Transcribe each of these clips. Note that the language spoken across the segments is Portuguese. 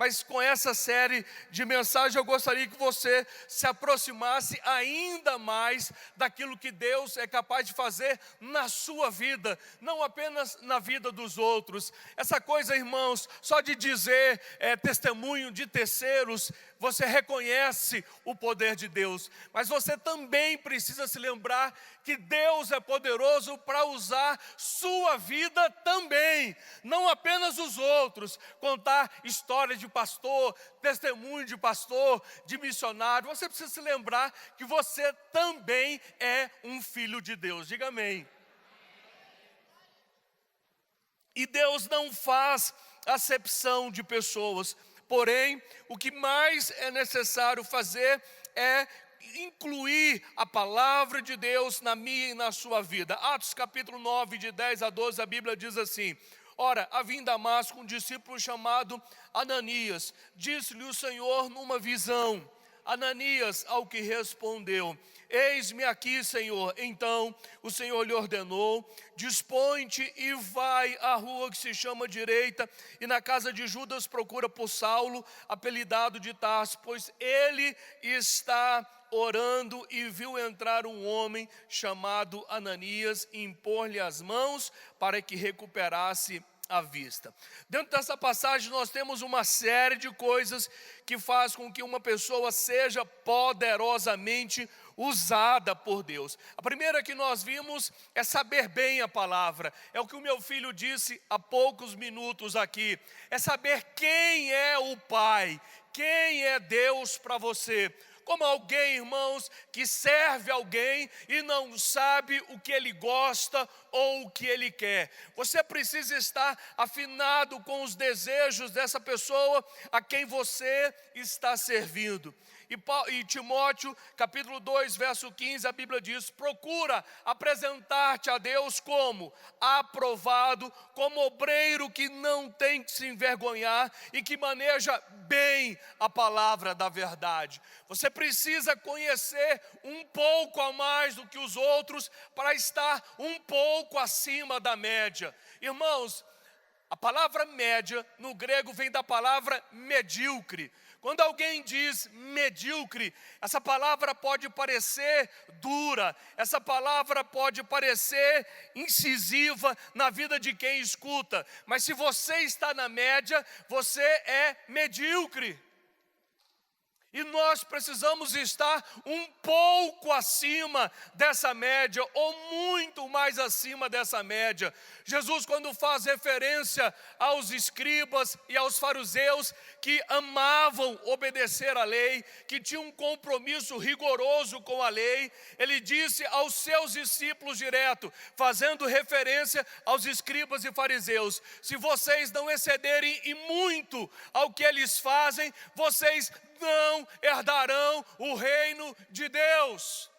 mas com essa série de mensagens eu gostaria que você se aproximasse ainda mais daquilo que Deus é capaz de fazer na sua vida, não apenas na vida dos outros. Essa coisa, irmãos, só de dizer testemunho de terceiros, você reconhece o poder de Deus, mas você também precisa se lembrar que Deus é poderoso para usar sua vida também, não apenas os outros, contar histórias de pastor, testemunho de pastor, de missionário. Você precisa se lembrar que você também é um filho de Deus, diga amém. E Deus não faz acepção de pessoas, porém, o que mais é necessário fazer é incluir a palavra de Deus na minha e na sua vida. Atos capítulo 9, de 10 a 12, a Bíblia diz assim: ora, havia em Damasco um discípulo chamado Ananias. Disse-lhe o Senhor numa visão. Ananias, ao que respondeu: eis-me aqui, Senhor. Então o Senhor lhe ordenou: dispõe-te e vai à rua que se chama Direita, e na casa de Judas procura por Saulo, apelidado de Tarso, pois ele está orando e viu entrar um homem chamado Ananias e impor-lhe as mãos para que recuperasse a vista. Dentro dessa passagem nós temos uma série de coisas que faz com que uma pessoa seja poderosamente usada por Deus. A primeira que nós vimos é saber bem a palavra. É o que o meu filho disse há poucos minutos aqui. É saber quem é o Pai, quem é Deus para você. Como alguém, irmãos, que serve alguém e não sabe o que ele gosta ou o que ele quer. Você precisa estar afinado com os desejos dessa pessoa a quem você está servindo. E Timóteo, capítulo 2, verso 15, a Bíblia diz: procura apresentar-te a Deus como aprovado, como obreiro que não tem que se envergonhar e que maneja bem a palavra da verdade. Você precisa conhecer um pouco a mais do que os outros para estar um pouco acima da média. Irmãos, a palavra média no grego vem da palavra medíocre. Quando alguém diz medíocre, essa palavra pode parecer dura, essa palavra pode parecer incisiva na vida de quem escuta, mas se você está na média, você é medíocre. E nós precisamos estar um pouco acima dessa média, ou muito mais acima dessa média. Jesus, quando faz referência aos escribas e aos fariseus que amavam obedecer a lei, que tinham um compromisso rigoroso com a lei, ele disse aos seus discípulos direto, fazendo referência aos escribas e fariseus: se vocês não excederem e muito ao que eles fazem, vocês não herdarão o reino de Deus.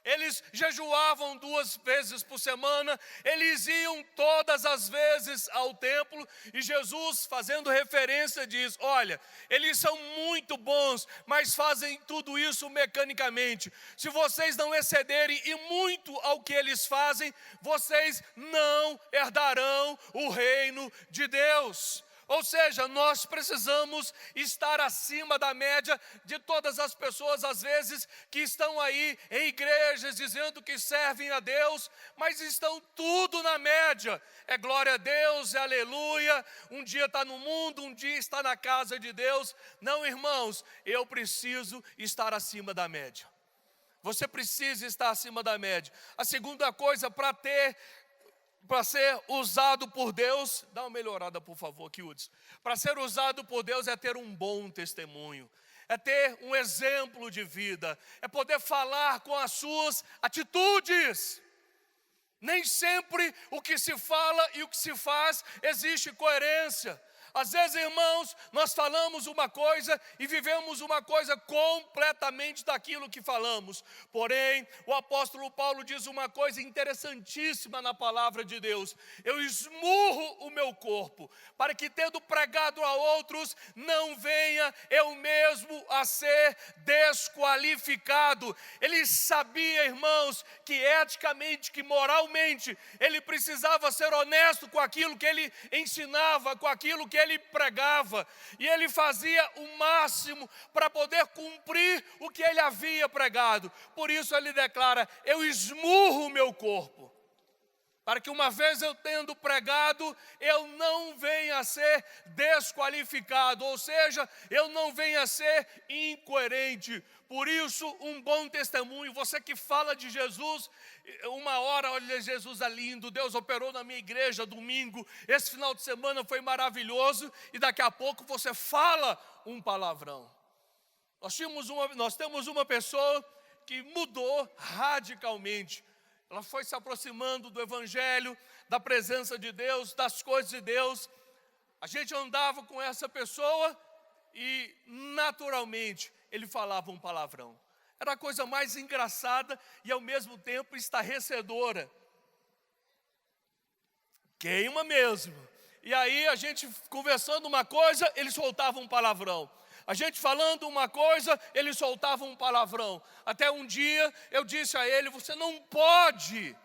Eles jejuavam 2 vezes por semana, eles iam todas as vezes ao templo, e Jesus, fazendo referência, diz: olha, eles são muito bons, mas fazem tudo isso mecanicamente. Se vocês não excederem e muito ao que eles fazem, vocês não herdarão o reino de Deus. Ou seja, nós precisamos estar acima da média de todas as pessoas, às vezes, que estão aí em igrejas dizendo que servem a Deus, mas estão tudo na média. É glória a Deus, é aleluia, um dia está no mundo, um dia está na casa de Deus. Não, irmãos, eu preciso estar acima da média. Você precisa estar acima da média. A segunda coisa, para ser usado por Deus, dá uma melhorada por favor aqui, Uds. Para ser usado por Deus é ter um bom testemunho, é ter um exemplo de vida, é poder falar com as suas atitudes. Nem sempre o que se fala e o que se faz existe coerência. Às vezes, irmãos, nós falamos uma coisa e vivemos uma coisa completamente daquilo que falamos. Porém, o apóstolo Paulo diz uma coisa interessantíssima na palavra de Deus: eu esmurro o meu corpo, para que, tendo pregado a outros, não venha eu mesmo a ser desqualificado. Ele sabia, irmãos, que eticamente, que moralmente, ele precisava ser honesto com aquilo que ele ensinava, com aquilo que ele pregava, e ele fazia o máximo para poder cumprir o que ele havia pregado. Por isso ele declara: eu esmurro o meu corpo, para que uma vez eu tendo pregado, eu não venha a ser desqualificado, ou seja, eu não venha a ser incoerente. Por isso, um bom testemunho, você que fala de Jesus, uma hora, olha, Jesus é lindo, Deus operou na minha igreja domingo, esse final de semana foi maravilhoso, e daqui a pouco você fala um palavrão. Nós temos uma pessoa que mudou radicalmente. Ela foi se aproximando do Evangelho, da presença de Deus, das coisas de Deus. A gente andava com essa pessoa e, naturalmente, ele falava um palavrão. Era a coisa mais engraçada e, ao mesmo tempo, estarrecedora. Queima mesmo. E aí, a gente conversando uma coisa, ele soltava um palavrão. A gente falando uma coisa, ele soltava um palavrão. Até um dia eu disse a ele: você não pode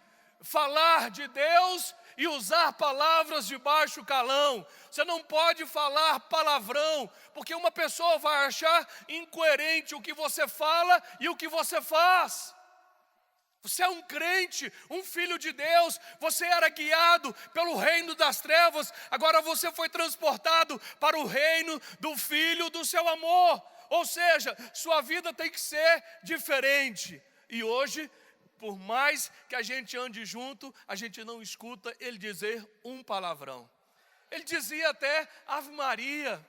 falar de Deus e usar palavras de baixo calão. Você não pode falar palavrão, porque uma pessoa vai achar incoerente o que você fala e o que você faz. Você é um crente, um filho de Deus, você era guiado pelo reino das trevas, agora você foi transportado para o reino do Filho do seu amor. Ou seja, sua vida tem que ser diferente. E hoje, por mais que a gente ande junto, a gente não escuta ele dizer um palavrão. Ele dizia até Ave Maria.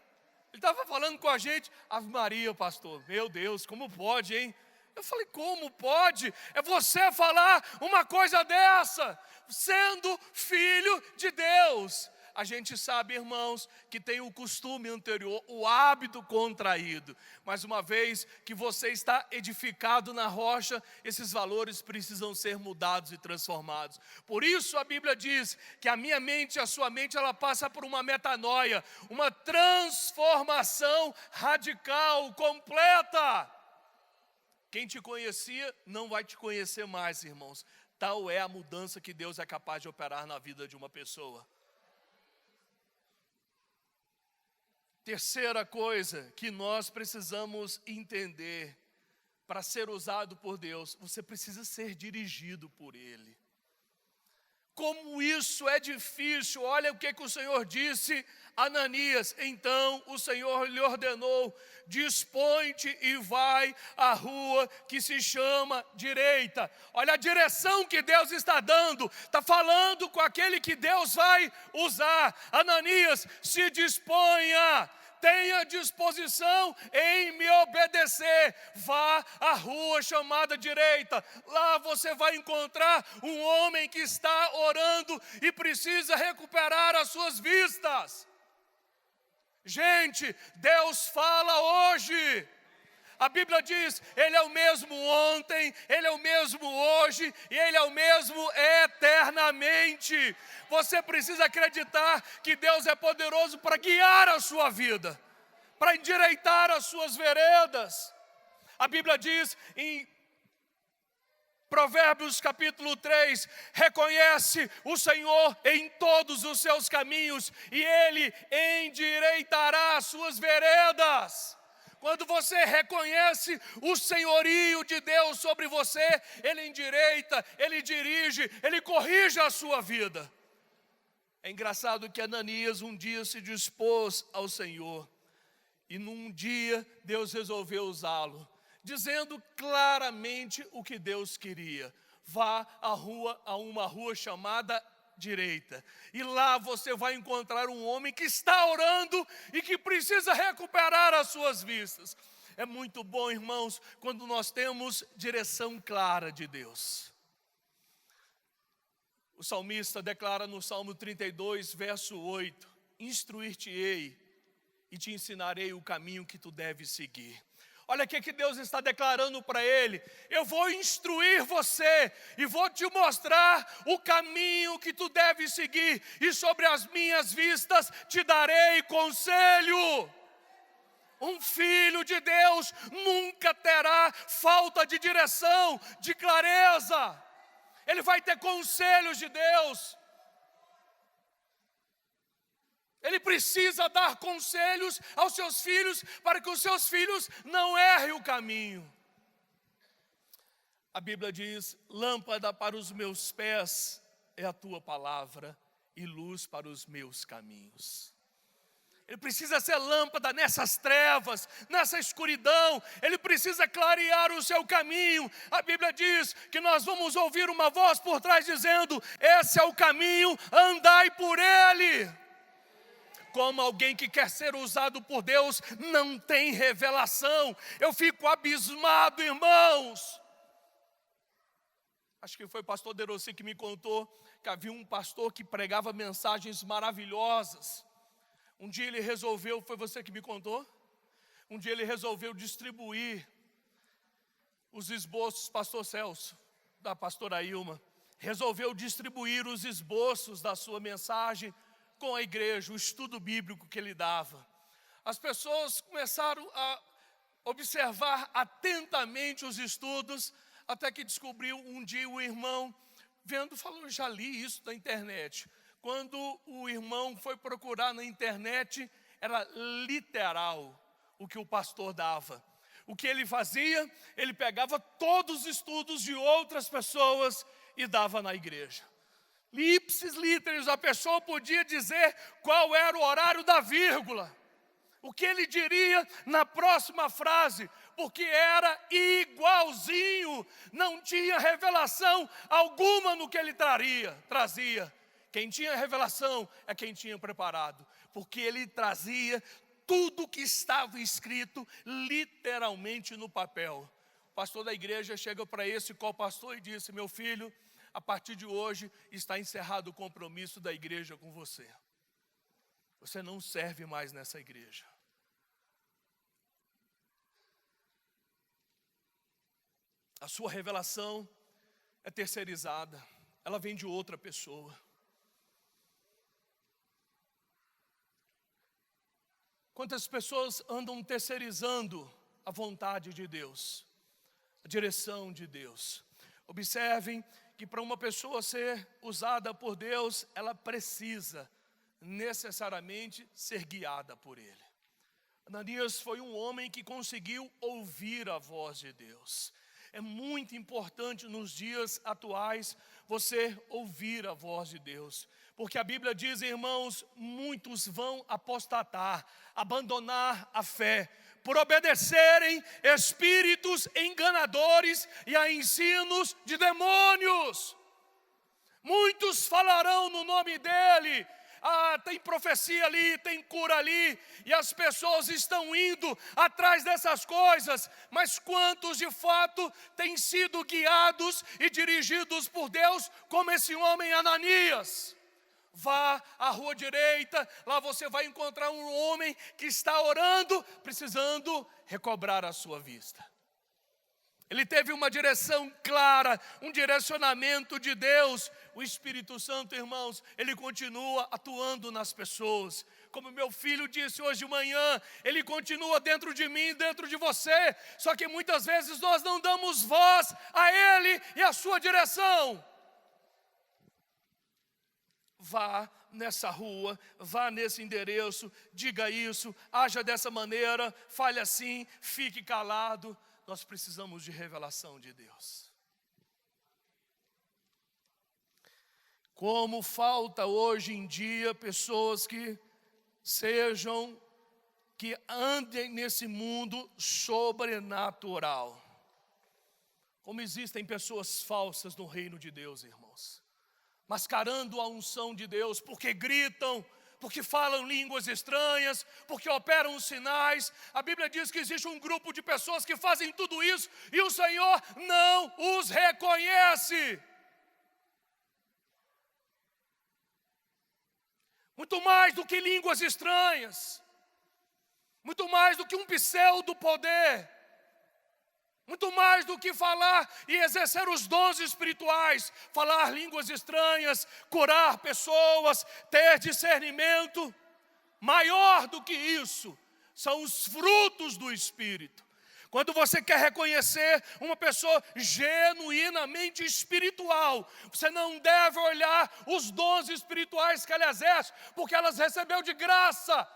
Ele estava falando com a gente: Ave Maria, pastor. Meu Deus, como pode, hein? Eu falei: como pode? É você falar uma coisa dessa, sendo filho de Deus. A gente sabe, irmãos, que tem o costume anterior, o hábito contraído. Mas uma vez que você está edificado na rocha, esses valores precisam ser mudados e transformados. Por isso a Bíblia diz que a minha mente e a sua mente, ela passa por uma metanoia, uma transformação radical, completa. Quem te conhecia não vai te conhecer mais, irmãos. Tal é a mudança que Deus é capaz de operar na vida de uma pessoa. Terceira coisa que nós precisamos entender: para ser usado por Deus, você precisa ser dirigido por Ele. Como isso é difícil, olha o que o Senhor disse a Ananias. Então o Senhor lhe ordenou: dispõe-te e vai à rua que se chama direita. Olha a direção que Deus está dando, está falando com aquele que Deus vai usar. Ananias, se disponha, tenha disposição em me obedecer. Vá à rua chamada direita. Lá você vai encontrar um homem que está orando e precisa recuperar as suas vistas. Gente, Deus fala hoje. A Bíblia diz: Ele é o mesmo ontem, Ele é o mesmo hoje e Ele é o mesmo eternamente. Você precisa acreditar que Deus é poderoso para guiar a sua vida, para endireitar as suas veredas. A Bíblia diz em Provérbios capítulo 3, reconhece o Senhor em todos os seus caminhos e Ele endireitará as suas veredas. Quando você reconhece o senhorio de Deus sobre você, Ele endireita, Ele dirige, Ele corrige a sua vida. É engraçado que Ananias um dia se dispôs ao Senhor e num dia Deus resolveu usá-lo, dizendo claramente o que Deus queria: vá a uma rua chamada direita, e lá você vai encontrar um homem que está orando e que precisa recuperar as suas vistas. É muito bom, irmãos, quando nós temos direção clara de Deus. O salmista declara no Salmo 32, verso 8: instruir-te-ei e te ensinarei o caminho que tu deves seguir. Olha o que Deus está declarando para ele: eu vou instruir você e vou te mostrar o caminho que tu deves seguir, e sobre as minhas vistas te darei conselho. Um filho de Deus nunca terá falta de direção, de clareza. Ele vai ter conselhos de Deus. Ele precisa dar conselhos aos seus filhos para que os seus filhos não errem o caminho. A Bíblia diz: lâmpada para os meus pés é a tua palavra e luz para os meus caminhos. Ele precisa ser lâmpada nessas trevas, nessa escuridão. Ele precisa clarear o seu caminho. A Bíblia diz que nós vamos ouvir uma voz por trás dizendo: esse é o caminho, andai por ele. Como alguém que quer ser usado por Deus não tem revelação. Eu fico abismado, irmãos. Acho que foi o pastor Derossi que me contou que havia um pastor que pregava mensagens maravilhosas. Um dia ele resolveu, foi você que me contou? Um dia ele resolveu distribuir os esboços, pastor Celso, da pastora Ilma, resolveu distribuir os esboços da sua mensagem com a igreja, o estudo bíblico que ele dava. As pessoas começaram a observar atentamente os estudos, até que descobriu um dia o irmão, vendo, falou: já li isso na internet. Quando o irmão foi procurar na internet, era literal o que o pastor dava. O que ele fazia? Ele pegava todos os estudos de outras pessoas e dava na igreja. Ipsis literis, a pessoa podia dizer qual era o horário da vírgula, o que ele diria na próxima frase, porque era igualzinho, não tinha revelação alguma no que ele trazia. Quem tinha revelação é quem tinha preparado, porque ele trazia tudo que estava escrito literalmente no papel. O pastor da igreja chega para esse co-pastor e disse: meu filho, a partir de hoje está encerrado o compromisso da igreja com você. Você não serve mais nessa igreja. A sua revelação é terceirizada, ela vem de outra pessoa. Quantas pessoas andam terceirizando a vontade de Deus, a direção de Deus? Observem que para uma pessoa ser usada por Deus, ela precisa necessariamente ser guiada por Ele. Ananias foi um homem que conseguiu ouvir a voz de Deus. É muito importante nos dias atuais você ouvir a voz de Deus. Porque a Bíblia diz, irmãos, muitos vão apostatar, abandonar a fé, por obedecerem espíritos enganadores e a ensinos de demônios. Muitos falarão no nome dele. Tem profecia ali, tem cura ali, e as pessoas estão indo atrás dessas coisas, mas quantos de fato têm sido guiados e dirigidos por Deus, como esse homem Ananias? Vá à rua direita, lá você vai encontrar um homem que está orando, precisando recobrar a sua vista. Ele teve uma direção clara, um direcionamento de Deus. O Espírito Santo, irmãos, ele continua atuando nas pessoas. Como meu filho disse hoje de manhã, ele continua dentro de mim, dentro de você. Só que muitas vezes nós não damos voz a ele e a sua direção. Vá nessa rua, vá nesse endereço, diga isso, haja dessa maneira, fale assim, fique calado. Nós precisamos de revelação de Deus. Como falta hoje em dia pessoas que andem nesse mundo sobrenatural. Como existem pessoas falsas no reino de Deus, irmãos, mascarando a unção de Deus, porque gritam, porque falam línguas estranhas, porque operam os sinais. A Bíblia diz que existe um grupo de pessoas que fazem tudo isso e o Senhor não os reconhece. Muito mais do que línguas estranhas, muito mais do que um pseudo poder, muito mais do que falar e exercer os dons espirituais, falar línguas estranhas, curar pessoas, ter discernimento. Maior do que isso, são os frutos do Espírito. Quando você quer reconhecer uma pessoa genuinamente espiritual, você não deve olhar os dons espirituais que ela exerce, porque elas recebeu de graça.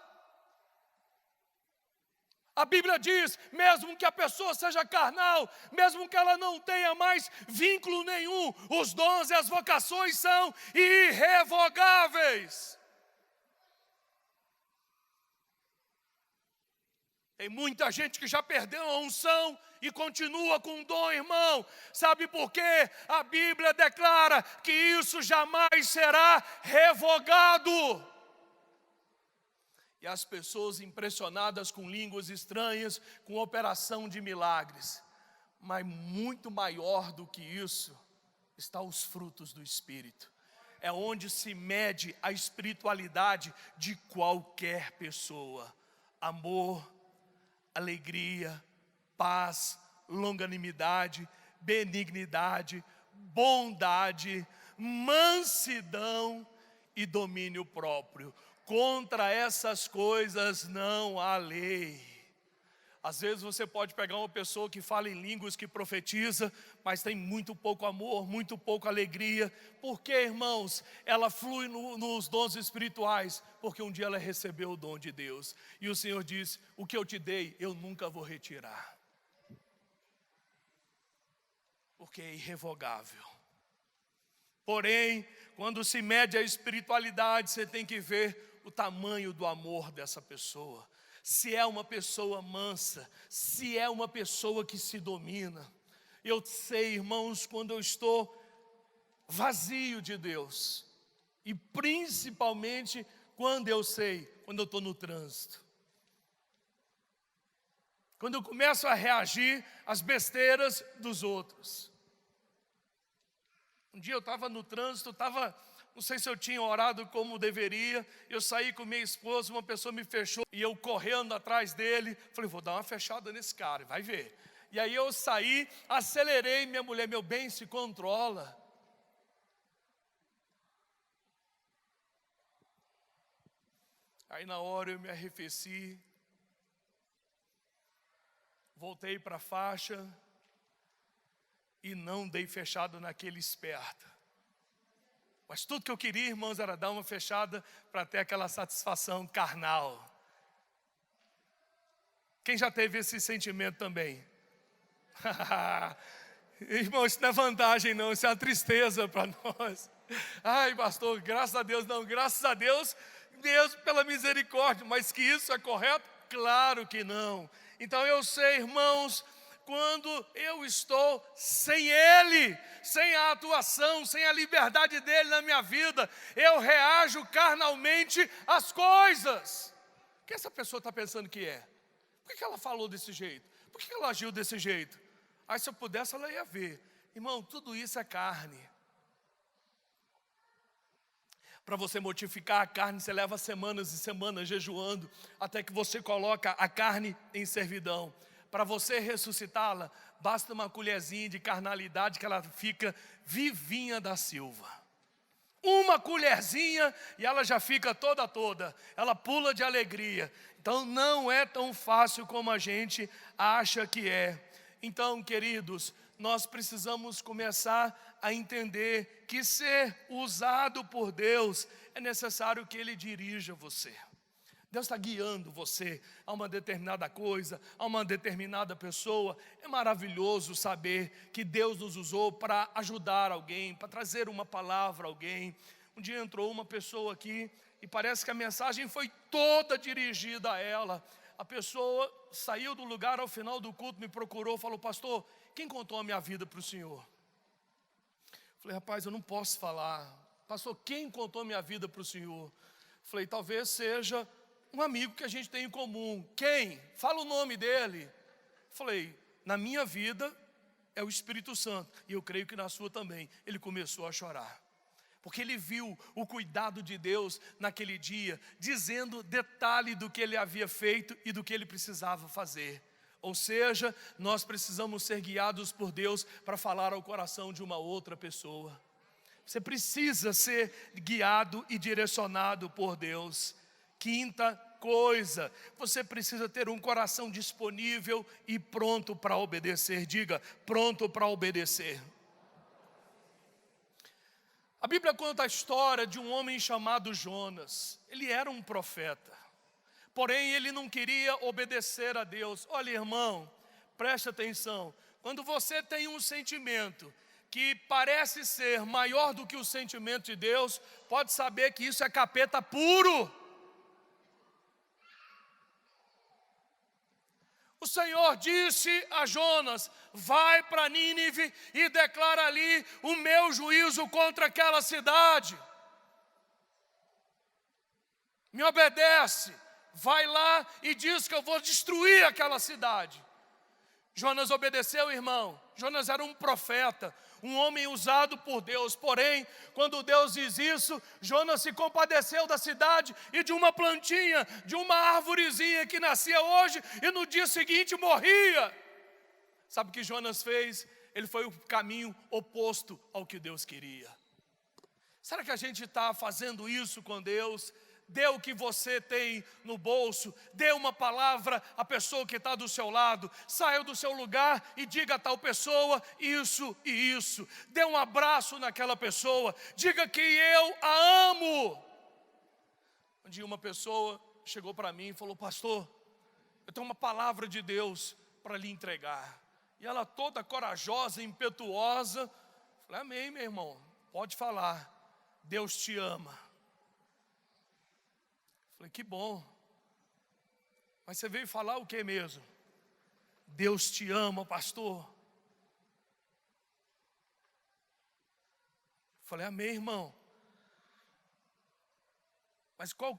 A Bíblia diz, mesmo que a pessoa seja carnal, mesmo que ela não tenha mais vínculo nenhum, os dons e as vocações são irrevogáveis. Tem muita gente que já perdeu a unção e continua com o dom, irmão. Sabe por quê? A Bíblia declara que isso jamais será revogado. E as pessoas impressionadas com línguas estranhas, com operação de milagres. Mas muito maior do que isso, está os frutos do Espírito. É onde se mede a espiritualidade de qualquer pessoa. Amor, alegria, paz, longanimidade, benignidade, bondade, mansidão e domínio próprio. Contra essas coisas não há lei. Às vezes você pode pegar uma pessoa que fala em línguas, que profetiza, mas tem muito pouco amor, muito pouco alegria. Por quê, irmãos? Ela flui nos dons espirituais, porque um dia ela recebeu o dom de Deus. E o Senhor diz, o que eu te dei, eu nunca vou retirar. Porque é irrevogável. Porém, quando se mede a espiritualidade, você tem que ver o tamanho do amor dessa pessoa. Se é uma pessoa mansa, se é uma pessoa que se domina. Eu sei, irmãos, quando eu estou vazio de Deus, e principalmente quando eu estou no trânsito. Quando eu começo a reagir às besteiras dos outros. Um dia eu estava no trânsito, não sei se eu tinha orado como deveria, eu saí com minha esposa, uma pessoa me fechou, e eu correndo atrás dele, falei, vou dar uma fechada nesse cara, vai ver. E aí eu saí, acelerei, minha mulher, meu bem, se controla. Aí na hora eu me arrefeci, voltei para a faixa, e não dei fechada naquele esperto. Mas tudo que eu queria, irmãos, era dar uma fechada para ter aquela satisfação carnal. Quem já teve esse sentimento também? Irmão, isso não é vantagem não, isso é uma tristeza para nós. Ai, pastor, graças a Deus não, graças a Deus, Deus pela misericórdia, mas que isso é correto? Claro que não. Então eu sei, irmãos, quando eu estou sem Ele, sem a atuação, sem a liberdade dEle na minha vida, eu reajo carnalmente às coisas. O que essa pessoa está pensando que é? Por que ela falou desse jeito? Por que ela agiu desse jeito? Aí se eu pudesse ela ia ver. Irmão, tudo isso é carne. Para você mortificar a carne, você leva semanas e semanas jejuando, até que você coloca a carne em servidão. Para você ressuscitá-la, basta uma colherzinha de carnalidade que ela fica vivinha da Silva. Uma colherzinha e ela já fica toda, ela pula de alegria. Então não é tão fácil como a gente acha que é. Então, queridos, nós precisamos começar a entender que ser usado por Deus é necessário que Ele dirija você. Deus está guiando você a uma determinada coisa, a uma determinada pessoa. É maravilhoso saber que Deus nos usou para ajudar alguém, para trazer uma palavra a alguém. Um dia entrou uma pessoa aqui e parece que a mensagem foi toda dirigida a ela. A pessoa saiu do lugar ao final do culto, me procurou, falou, pastor, quem contou a minha vida para o senhor? Falei, rapaz, eu não posso falar. Pastor, quem contou a minha vida para o senhor? Falei, talvez seja um amigo que a gente tem em comum. Quem? Fala o nome dele. Falei, na minha vida é o Espírito Santo, e eu creio que na sua também. Ele começou a chorar, porque ele viu o cuidado de Deus naquele dia, dizendo detalhe do que ele havia feito e do que ele precisava fazer. Ou seja, nós precisamos ser guiados por Deus para falar ao coração de uma outra pessoa. Você precisa ser guiado e direcionado por Deus. Quinta coisa, você precisa ter um coração disponível e pronto para obedecer. Diga, pronto para obedecer. A Bíblia conta a história de um homem chamado Jonas. Ele era um profeta, porém ele não queria obedecer a Deus. Olha, irmão, preste atenção. Quando você tem um sentimento que parece ser maior do que o sentimento de Deus, pode saber que isso é capeta puro. O Senhor disse a Jonas: vai para Nínive e declara ali o meu juízo contra aquela cidade. Me obedece, vai lá e diz que eu vou destruir aquela cidade. Jonas obedeceu, irmão. Jonas era um profeta, um homem usado por Deus. Porém, quando Deus diz isso, Jonas se compadeceu da cidade e de uma plantinha, de uma árvorezinha que nascia hoje e no dia seguinte morria. Sabe o que Jonas fez? Ele foi o caminho oposto ao que Deus queria. Será que a gente está fazendo isso com Deus? Dê o que você tem no bolso, dê uma palavra à pessoa que está do seu lado, saia do seu lugar e diga a tal pessoa isso e isso. Dê um abraço naquela pessoa, diga que eu a amo. Um dia uma pessoa chegou para mim e falou: pastor, eu tenho uma palavra de Deus para lhe entregar. E ela toda corajosa, impetuosa, falei: amém, meu irmão, pode falar, Deus te ama. Falei: que bom. Mas você veio falar o que mesmo? Deus te ama, pastor. Falei: amém, irmão. Mas qual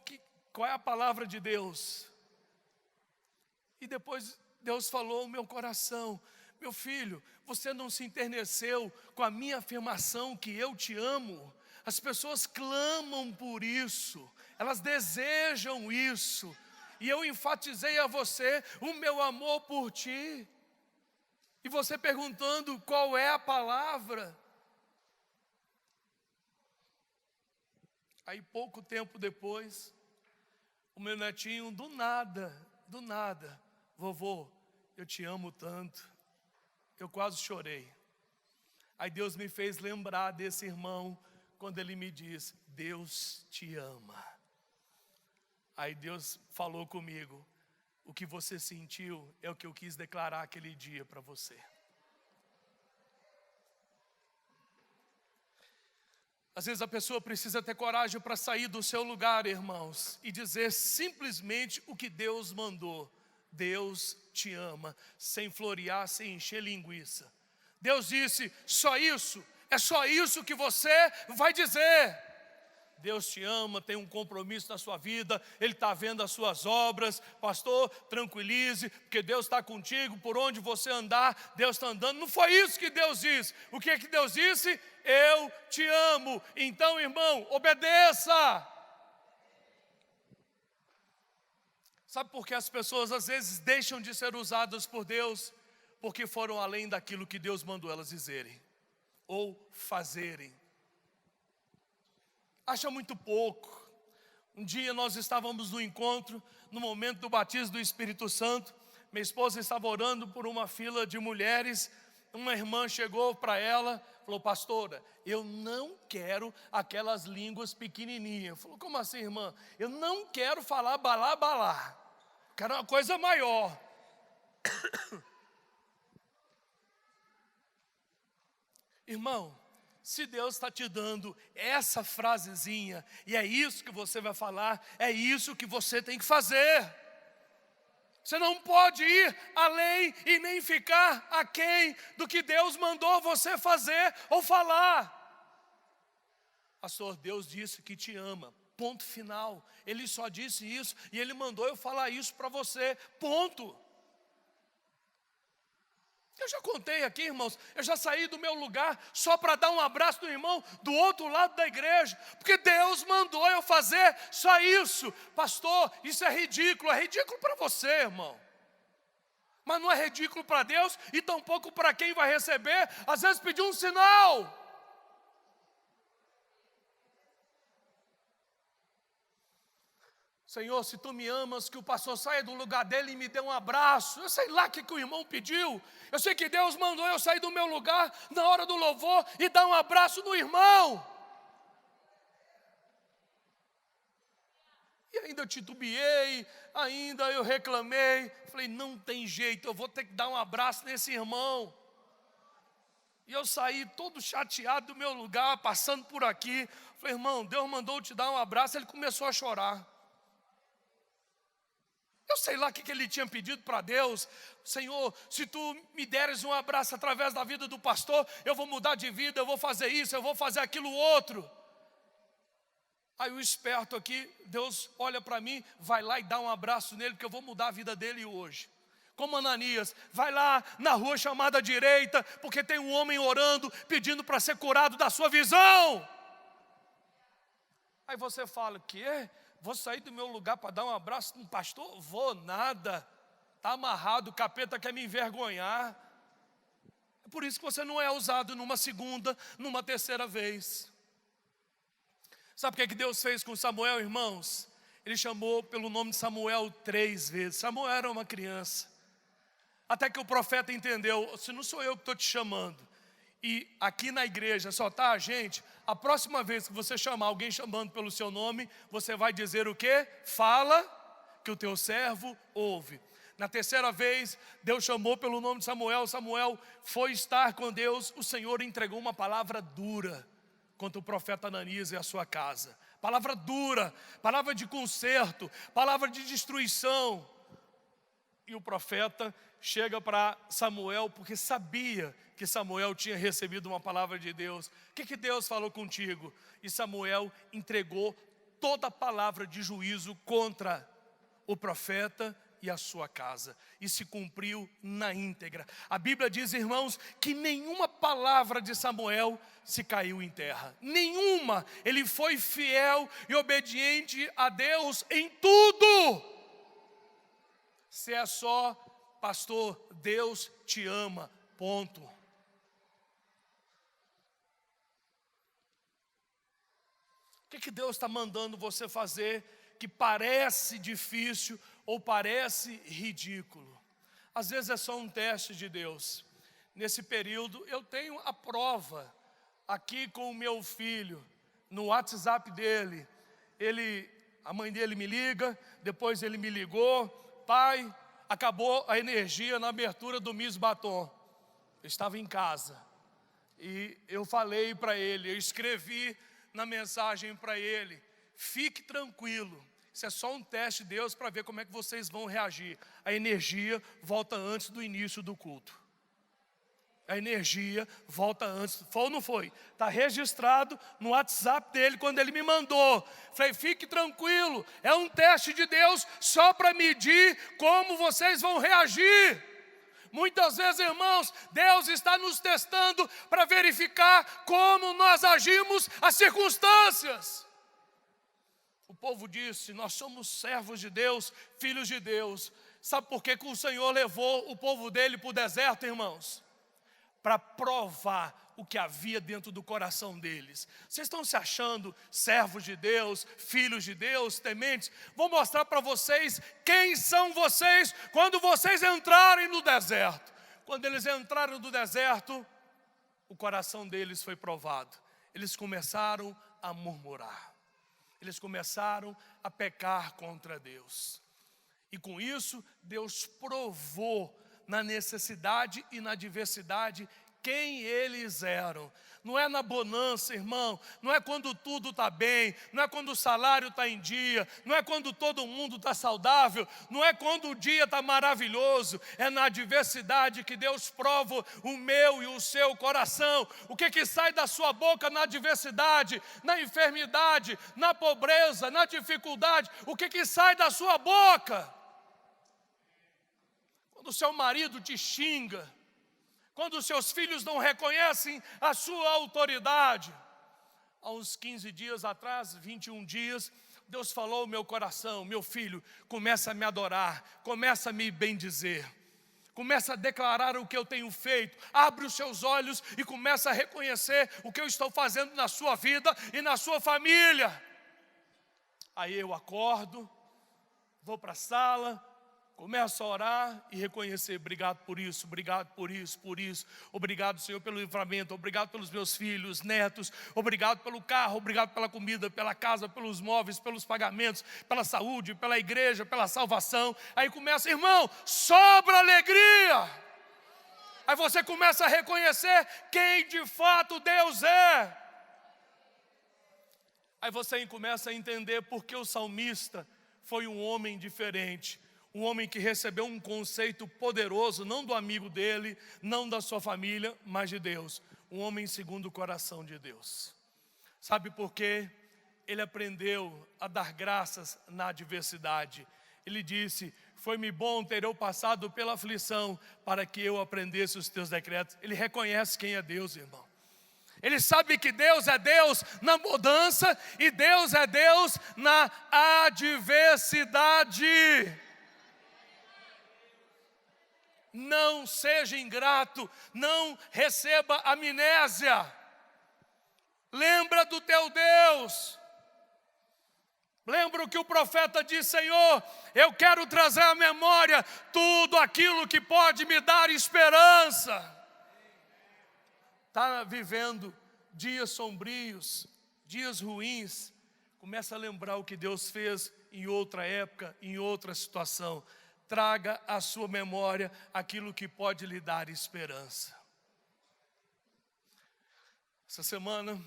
é a palavra de Deus? E depois Deus falou no meu coração: meu filho, você não se enterneceu com a minha afirmação que eu te amo. As pessoas clamam por isso, elas desejam isso, e eu enfatizei a você o meu amor por ti, e você perguntando qual é a palavra. Aí pouco tempo depois, o meu netinho do nada, vovô, eu te amo tanto. Eu quase chorei. Aí Deus me fez lembrar desse irmão, quando ele me diz: Deus te ama. Aí Deus falou comigo: o que você sentiu é o que eu quis declarar aquele dia para você. Às vezes a pessoa precisa ter coragem para sair do seu lugar, irmãos, e dizer simplesmente o que Deus mandou. Deus te ama, sem florear, sem encher linguiça. Deus disse: só isso? É só isso que você vai dizer? Deus te ama, tem um compromisso na sua vida, Ele está vendo as suas obras. Pastor, tranquilize, porque Deus está contigo, por onde você andar, Deus está andando. Não foi isso que Deus disse. O que é que Deus disse? Eu te amo. Então, irmão, obedeça. Sabe por que as pessoas às vezes deixam de ser usadas por Deus? Porque foram além daquilo que Deus mandou elas dizerem ou fazerem. Acha muito pouco. Um dia nós estávamos no encontro, no momento do batismo do Espírito Santo. Minha esposa estava orando por uma fila de mulheres. Uma irmã chegou para ela, falou: pastora, eu não quero aquelas línguas pequenininhas. Falou: como assim, irmã? Eu não quero falar balá, balá. Quero uma coisa maior. Irmão, se Deus está te dando essa frasezinha, e é isso que você vai falar, é isso que você tem que fazer. Você não pode ir além e nem ficar aquém do que Deus mandou você fazer ou falar. Pastor, Deus disse que te ama, ponto final. Ele só disse isso e Ele mandou eu falar isso para você, ponto. Eu já contei aqui, irmãos, eu já saí do meu lugar só para dar um abraço no irmão do outro lado da igreja, porque Deus mandou eu fazer só isso. Pastor, isso é ridículo para você, irmão. Mas não é ridículo para Deus e tampouco para quem vai receber. Às vezes pediu um sinal. Senhor, se tu me amas, que o pastor saia do lugar dele e me dê um abraço. Eu sei lá o que o irmão pediu. Eu sei que Deus mandou eu sair do meu lugar na hora do louvor e dar um abraço no irmão. E ainda eu titubeei, ainda eu reclamei. Falei, não tem jeito, eu vou ter que dar um abraço nesse irmão. E eu saí todo chateado do meu lugar, passando por aqui. Falei, irmão, Deus mandou te dar um abraço. Ele começou a chorar. Eu sei lá o que ele tinha pedido para Deus. Senhor, se tu me deres um abraço através da vida do pastor, eu vou mudar de vida, eu vou fazer isso, eu vou fazer aquilo outro. Aí o esperto aqui, Deus olha para mim, vai lá e dá um abraço nele, porque eu vou mudar a vida dele hoje. Como Ananias, vai lá na rua chamada direita, porque tem um homem orando, pedindo para ser curado da sua visão. Aí você fala, quê? Vou sair do meu lugar para dar um abraço no pastor? Vou nada, está amarrado, o capeta quer me envergonhar. É por isso que você não é usado numa segunda, numa terceira vez. Sabe o que Deus fez com Samuel, irmãos? Ele chamou pelo nome de Samuel 3 vezes. Samuel era uma criança. Até que o profeta entendeu, se não sou eu que estou te chamando, e aqui na igreja só está a gente, a próxima vez que você chamar alguém chamando pelo seu nome, você vai dizer o quê? Fala que o teu servo ouve. Na terceira vez, Deus chamou pelo nome de Samuel, Samuel foi estar com Deus, o Senhor entregou uma palavra dura contra o profeta Ananias e a sua casa. Palavra dura, palavra de conserto, palavra de destruição. E o profeta chega para Samuel, porque sabia que Samuel tinha recebido uma palavra de Deus. O que Deus falou contigo? E Samuel entregou toda a palavra de juízo contra o profeta e a sua casa. E se cumpriu na íntegra. A Bíblia diz, irmãos, que nenhuma palavra de Samuel se caiu em terra. Nenhuma. Ele foi fiel e obediente a Deus em tudo. Se é só, pastor, Deus te ama, ponto. O que Deus está mandando você fazer que parece difícil ou parece ridículo? Às vezes é só um teste de Deus. Nesse período eu tenho a prova aqui com o meu filho, no WhatsApp dele. A mãe dele me liga, depois ele me ligou, pai, acabou a energia na abertura do Miss Batom. Eu estava em casa e eu falei para ele, eu escrevi na mensagem para ele, fique tranquilo, isso é só um teste de Deus para ver como é que vocês vão reagir. A energia volta antes do início do culto. A energia volta antes, foi ou não foi? Está registrado no WhatsApp dele quando ele me mandou. Falei, fique tranquilo, é um teste de Deus só para medir como vocês vão reagir. Muitas vezes, irmãos, Deus está nos testando para verificar como nós agimos às circunstâncias. O povo disse, nós somos servos de Deus, filhos de Deus. Sabe por que o Senhor levou o povo dele para o deserto, irmãos? Para provar o que havia dentro do coração deles. Vocês estão se achando servos de Deus, filhos de Deus, tementes? Vou mostrar para vocês quem são vocês quando vocês entrarem no deserto. Quando eles entraram no deserto, o coração deles foi provado. Eles começaram a murmurar. Eles começaram a pecar contra Deus. E com isso, Deus provou na necessidade e na adversidade quem eles eram. Não é na bonança, irmão, não é quando tudo está bem, não é quando o salário está em dia, não é quando todo mundo está saudável, não é quando o dia está maravilhoso, é na adversidade que Deus prova o meu e o seu coração. O que sai da sua boca na adversidade, na enfermidade, na pobreza, na dificuldade, o que sai da sua boca? Quando o seu marido te xinga, quando os seus filhos não reconhecem a sua autoridade. Há uns 15 dias atrás, 21 dias, Deus falou ao meu coração, meu filho, começa a me adorar, começa a me bendizer, começa a declarar o que eu tenho feito, abre os seus olhos e começa a reconhecer o que eu estou fazendo na sua vida e na sua família. Aí eu acordo, vou para a sala, começo a orar e reconhecer: obrigado por isso, obrigado por isso, por isso. Obrigado, Senhor, pelo livramento, obrigado pelos meus filhos, netos, obrigado pelo carro, obrigado pela comida, pela casa, pelos móveis, pelos pagamentos, pela saúde, pela igreja, pela salvação. Aí começa: irmão, sobra alegria. Aí você começa a reconhecer quem de fato Deus é. Aí você começa a entender por que o salmista foi um homem diferente. Um homem que recebeu um conceito poderoso, não do amigo dele, não da sua família, mas de Deus. Um homem segundo o coração de Deus. Sabe por quê? Ele aprendeu a dar graças na adversidade. Ele disse: foi-me bom ter eu passado pela aflição, para que eu aprendesse os teus decretos. Ele reconhece quem é Deus, irmão. Ele sabe que Deus é Deus na mudança e Deus é Deus na adversidade. Não seja ingrato, não receba amnésia. Lembra do teu Deus. Lembra o que o profeta disse: Senhor, eu quero trazer à memória tudo aquilo que pode me dar esperança. Está vivendo dias sombrios, dias ruins, começa a lembrar o que Deus fez em outra época, em outra situação. Traga à sua memória aquilo que pode lhe dar esperança. Essa semana,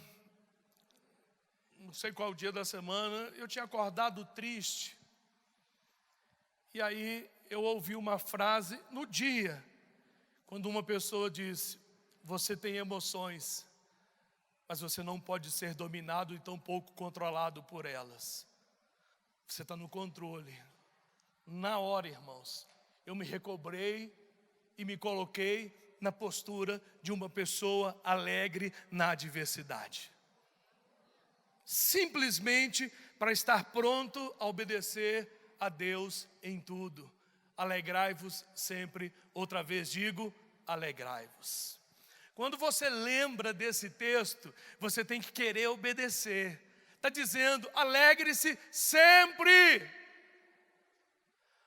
não sei qual dia da semana, eu tinha acordado triste. E aí eu ouvi uma frase no dia, quando uma pessoa disse: você tem emoções, mas você não pode ser dominado e tampouco controlado por elas. Você está no controle. Na hora, irmãos, eu me recobrei e me coloquei na postura de uma pessoa alegre na adversidade. Simplesmente para estar pronto a obedecer a Deus em tudo. Alegrai-vos sempre, outra vez digo, alegrai-vos. Quando você lembra desse texto, você tem que querer obedecer. Está dizendo: alegre-se sempre.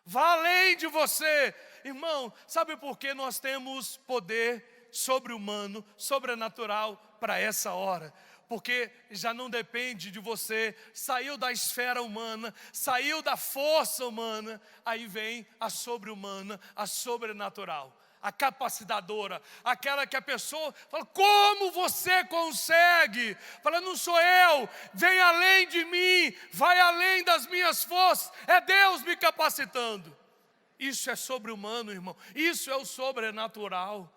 Vá além de você. Irmão, sabe por que nós temos poder sobre-humano, sobrenatural para essa hora? Porque já não depende de você, saiu da esfera humana, saiu da força humana, aí vem a sobre-humana, a sobrenatural, a capacitadora, aquela que a pessoa fala: como você consegue? Fala: não sou eu, vem além de mim, vai além das minhas forças, é Deus me capacitando. Isso é sobre-humano, irmão, isso é o sobrenatural.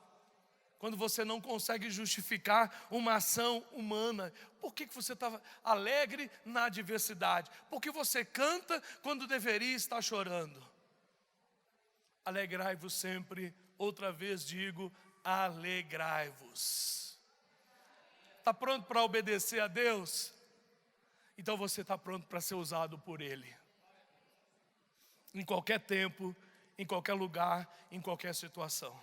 Quando você não consegue justificar uma ação humana, por que você estava alegre na adversidade? Porque você canta quando deveria estar chorando. Alegrai-vos sempre, outra vez digo, alegrai-vos. Está pronto para obedecer a Deus? Então você está pronto para ser usado por Ele. Em qualquer tempo, em qualquer lugar, em qualquer situação.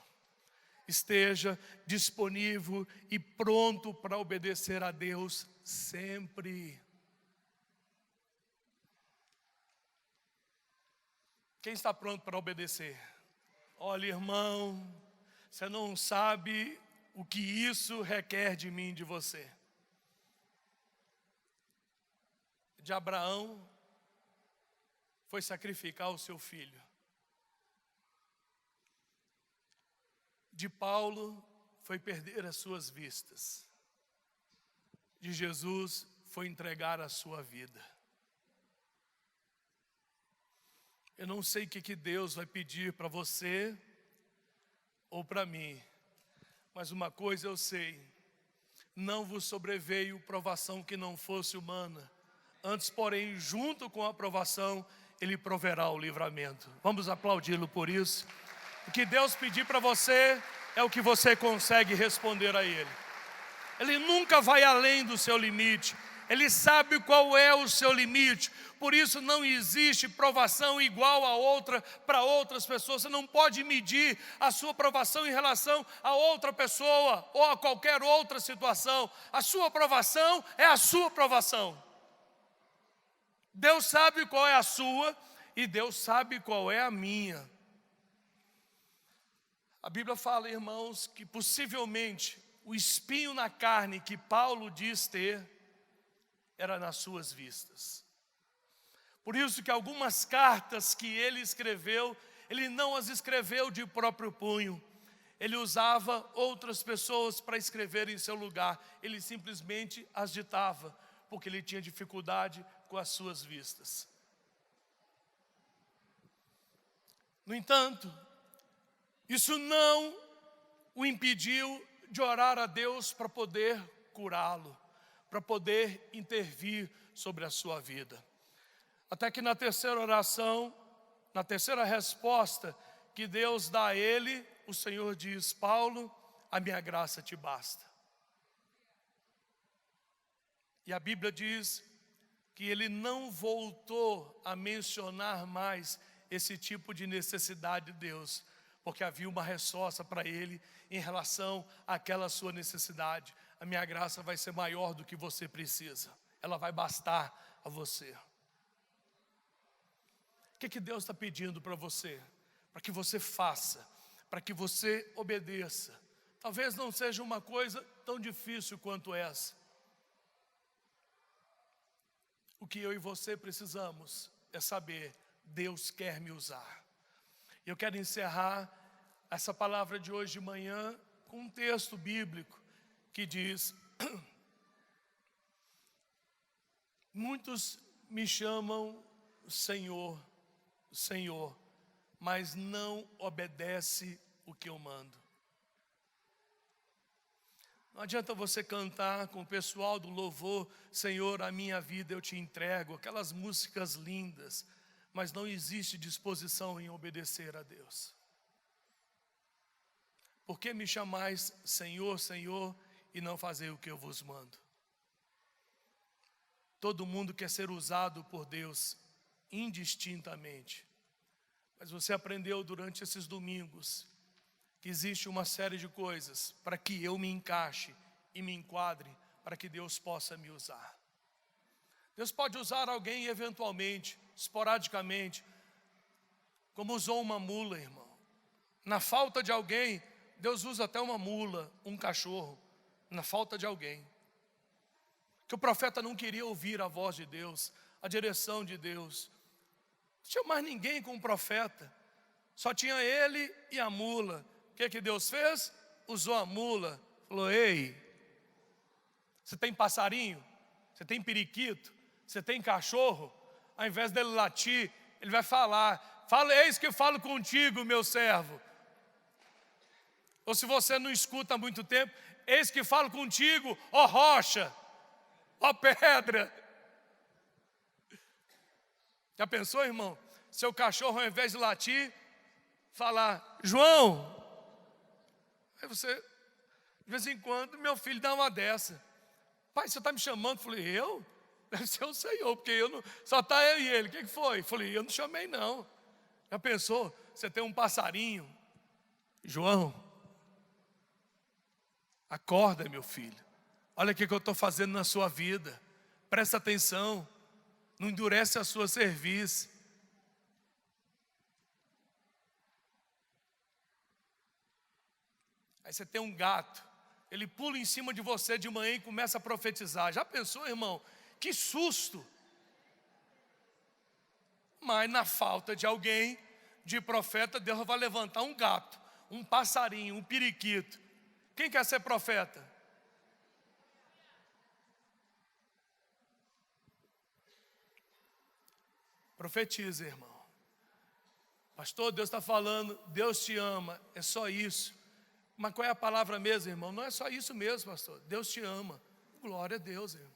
Esteja disponível e pronto para obedecer a Deus sempre. Quem está pronto para obedecer? Olha, irmão, você não sabe o que isso requer de mim, de você. De Abraão foi sacrificar o seu filho. De Paulo foi perder as suas vistas. De Jesus foi entregar a sua vida. Eu não sei o que Deus vai pedir para você ou para mim, mas uma coisa eu sei: não vos sobreveio provação que não fosse humana, antes, porém, junto com a provação, Ele proverá o livramento. Vamos aplaudi-lo por isso. O que Deus pedir para você é o que você consegue responder a Ele. Ele nunca vai além do seu limite. Ele sabe qual é o seu limite. Por isso não existe provação igual a outra para outras pessoas. Você não pode medir a sua provação em relação a outra pessoa ou a qualquer outra situação. A sua provação é a sua provação. Deus sabe qual é a sua e Deus sabe qual é a minha. A Bíblia fala, irmãos, que possivelmente o espinho na carne que Paulo diz ter era nas suas vistas. Por isso que algumas cartas que ele escreveu, ele não as escreveu de próprio punho. Ele usava outras pessoas para escrever em seu lugar. Ele simplesmente as ditava, porque ele tinha dificuldade com as suas vistas. No entanto, isso não o impediu de orar a Deus para poder curá-lo, para poder intervir sobre a sua vida. Até que na terceira oração, na terceira resposta que Deus dá a ele, o Senhor diz: Paulo, a minha graça te basta. E a Bíblia diz que ele não voltou a mencionar mais esse tipo de necessidade de Deus, porque havia uma resposta para ele em relação àquela sua necessidade. A minha graça vai ser maior do que você precisa, ela vai bastar a você. O que Deus está pedindo para você? Para que você faça, para que você obedeça. Talvez não seja uma coisa tão difícil quanto essa. O que eu e você precisamos é saber: Deus quer me usar. Eu quero encerrar essa palavra de hoje de manhã com um texto bíblico que diz: muitos me chamam Senhor, Senhor, mas não obedece o que eu mando. Não adianta você cantar com o pessoal do louvor: Senhor, a minha vida eu te entrego, aquelas músicas lindas, mas não existe disposição em obedecer a Deus. Por que me chamais Senhor, Senhor, e não fazer o que eu vos mando? Todo mundo quer ser usado por Deus indistintamente. Mas você aprendeu durante esses domingos que existe uma série de coisas para que eu me encaixe e me enquadre, para que Deus possa me usar. Deus pode usar alguém eventualmente, esporadicamente, como usou uma mula, irmão. Na falta de alguém, Deus usa até uma mula, um cachorro, na falta de alguém. Que o profeta não queria ouvir a voz de Deus, a direção de Deus. Não tinha mais ninguém com o profeta, só tinha ele e a mula. O que Deus fez? Usou a mula, falou: ei, você tem passarinho? Você tem periquito? Você tem cachorro? Ao invés dele latir, ele vai falar: fala, eis que eu falo contigo, meu servo. Ou se você não escuta há muito tempo: eis que falo contigo, ó rocha, ó pedra. Já pensou, irmão? Seu cachorro, ao invés de latir, falar: João. Aí você, de vez em quando, meu filho dá uma dessa: pai, você está me chamando? Eu falei: eu? Deve ser o Senhor, porque eu não, só está eu e ele. O que foi? Eu falei: eu não chamei não. Já pensou? Você tem um passarinho: João, acorda, meu filho, olha o que eu estou fazendo na sua vida, presta atenção, não endurece a sua cerviz. Aí você tem um gato, ele pula em cima de você de manhã e começa a profetizar. Já pensou, irmão? Que susto! Mas na falta de alguém, de profeta, Deus vai levantar um gato, um passarinho, um periquito. Quem quer ser profeta? Profetiza, irmão. Pastor, Deus está falando, Deus te ama, é só isso. Mas qual é a palavra mesmo, irmão? Não é só isso mesmo, pastor. Deus te ama. Glória a Deus, irmão.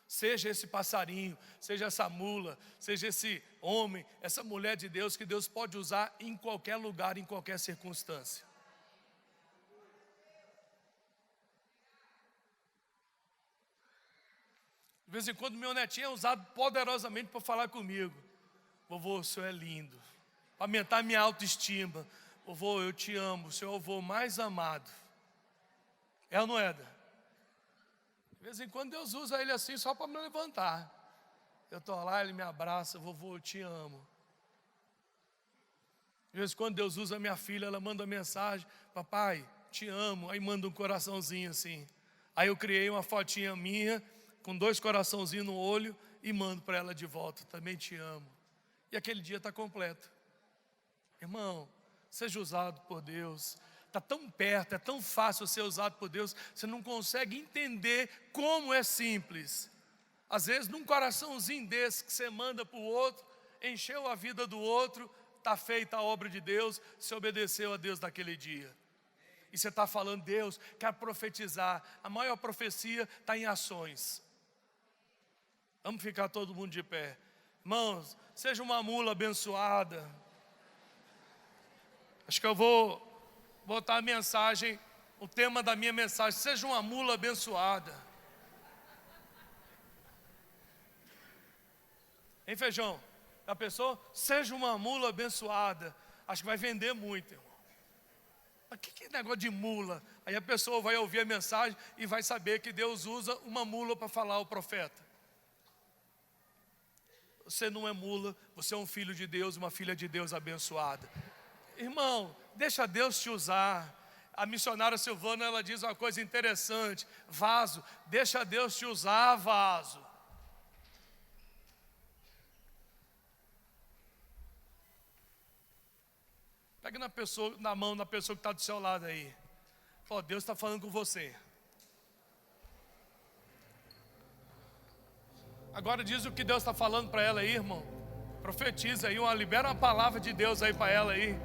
Seja esse passarinho, seja essa mula, seja esse homem, essa mulher de Deus, que Deus pode usar em qualquer lugar, em qualquer circunstância. De vez em quando meu netinho é usado poderosamente para falar comigo: vovô, o senhor é lindo, para aumentar minha autoestima. Vovô, eu te amo, o senhor é o avô mais amado. É ou não é? De vez em quando Deus usa ele assim só para me levantar. Eu estou lá, ele me abraça: vovô, eu te amo. De vez em quando Deus usa a minha filha, ela manda mensagem: papai, te amo. Aí manda um coraçãozinho assim. Aí eu criei uma fotinha minha, com 2 coraçãozinhos no olho, e mando para ela de volta: também te amo. E aquele dia está completo. Irmão, seja usado por Deus. Está tão perto, é tão fácil ser usado por Deus, você não consegue entender como é simples. Às vezes, num coraçãozinho desse que você manda para o outro, encheu a vida do outro, está feita a obra de Deus, você obedeceu a Deus naquele dia. E você está falando: Deus, quero profetizar. A maior profecia está em ações. Vamos ficar todo mundo de pé. Irmãos, seja uma mula abençoada. Acho que eu vou botar a mensagem, o tema da minha mensagem: seja uma mula abençoada. Hein, Feijão? A pessoa, seja uma mula abençoada. Acho que vai vender muito, irmão. Mas que negócio de mula? Aí a pessoa vai ouvir a mensagem e vai saber que Deus usa uma mula para falar ao profeta. Você não é mula, você é um filho de Deus, uma filha de Deus abençoada. Irmão, deixa Deus te usar. A missionária Silvana, ela diz uma coisa interessante: vaso, deixa Deus te usar, vaso. Pega na mão da pessoa que está do seu lado aí. Ó, Deus está falando com você. Agora diz o que Deus está falando para ela aí, irmão. Profetiza aí, libera uma palavra de Deus aí para ela aí.